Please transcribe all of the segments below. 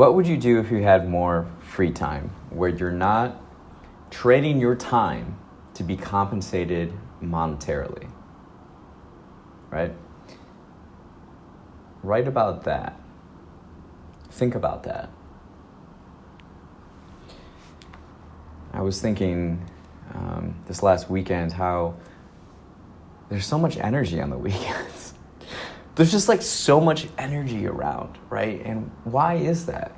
What would you do if you had more free time, where you're not trading your time to be compensated monetarily? Right? Write about that. Think about that. I was thinking this last weekend how there's so much energy on the weekends. There's just like so much energy around, right? And why is that?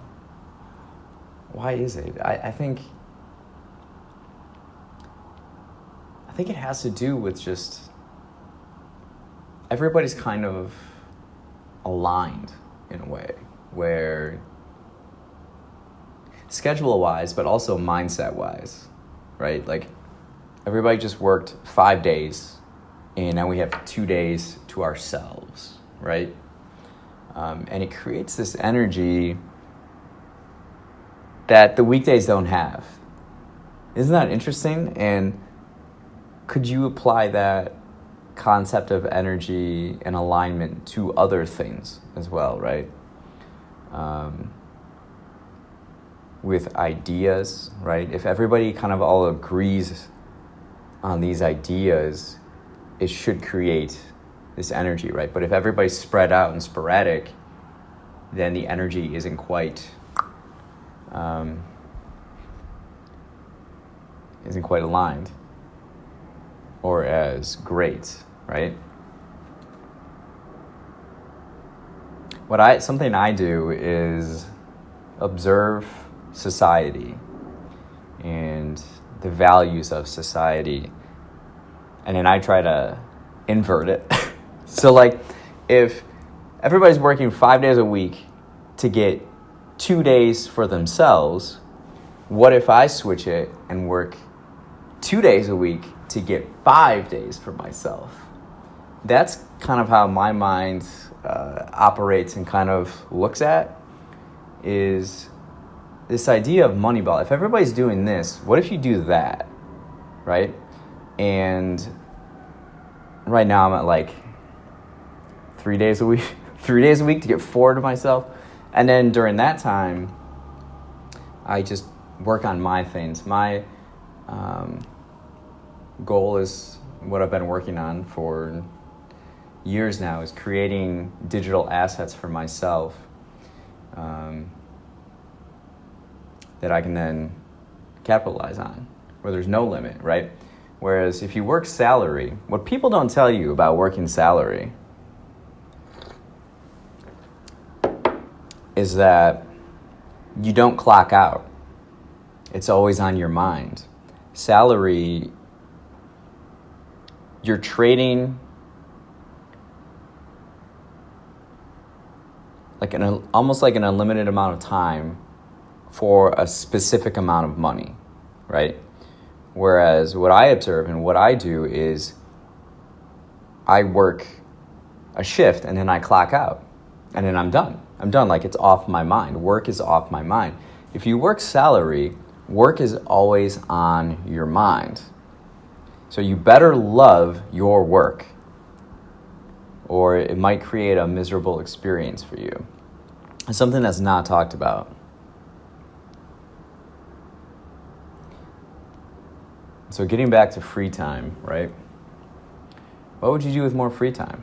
Why is it? I think it has to do with just everybody's kind of aligned in a way where schedule-wise, but also mindset-wise, right? Like everybody just worked 5 days and now we have 2 days to ourselves, right? And it creates this energy that the weekdays don't have. Isn't that interesting? And could you apply that concept of energy and alignment to other things as well, right? With ideas, right? If everybody kind of all agrees on these ideas, it should create this energy, right? But if everybody's spread out and sporadic, then the energy isn't quite aligned or as great, right? Something I do is observe society and the values of society, and then I try to invert it. So like if everybody's working 5 days a week to get 2 days for themselves, what if I switch it and work 2 days a week to get 5 days for myself? That's kind of how my mind operates and kind of looks at is this idea of Moneyball. If everybody's doing this, what if you do that, right? And right now I'm at like 3 days a week, 3 days a week to get 4 to myself. And then during that time, I just work on my things. My goal is what I've been working on for years now, is creating digital assets for myself that I can then capitalize on, where there's no limit, right? Whereas if you work salary, what people don't tell you about working salary is that you don't clock out. It's always on your mind. Salary, you're trading like almost like an unlimited amount of time for a specific amount of money, right? Whereas what I observe and what I do is I work a shift and then I clock out and then I'm done. Like it's off my mind. Work is off my mind. If you work salary, work is always on your mind. So you better love your work, or it might create a miserable experience for you. It's something that's not talked about. So getting back to free time, right? What would you do with more free time?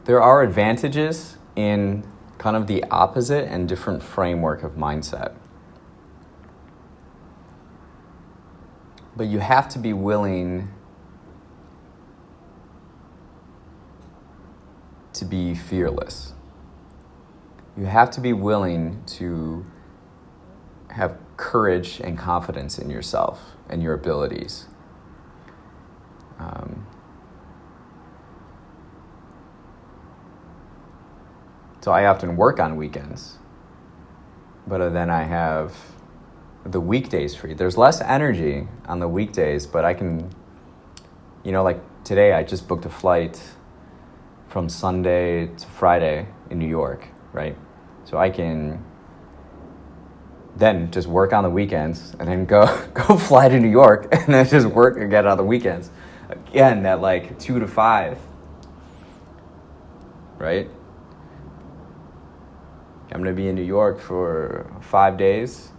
There are advantages in kind of the opposite and different framework of mindset. But you have to be willing to be fearless. You have to be willing to have courage and confidence in yourself and your abilities. So I often work on weekends, but then I have the weekdays free. There's less energy on the weekdays, but I can, like today I just booked a flight from Sunday to Friday in New York, right? So I can then just work on the weekends and then go fly to New York and then just work again on the weekends. Again, that like 2 to 5 right? I'm going to be in New York for 5 days,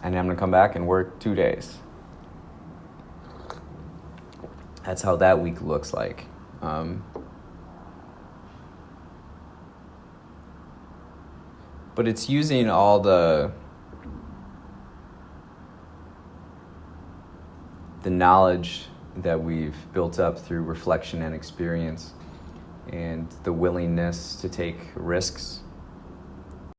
and I'm going to come back and work 2 days. That's how that week looks like. But it's using all the knowledge that we've built up through reflection and experience, and the willingness to take risks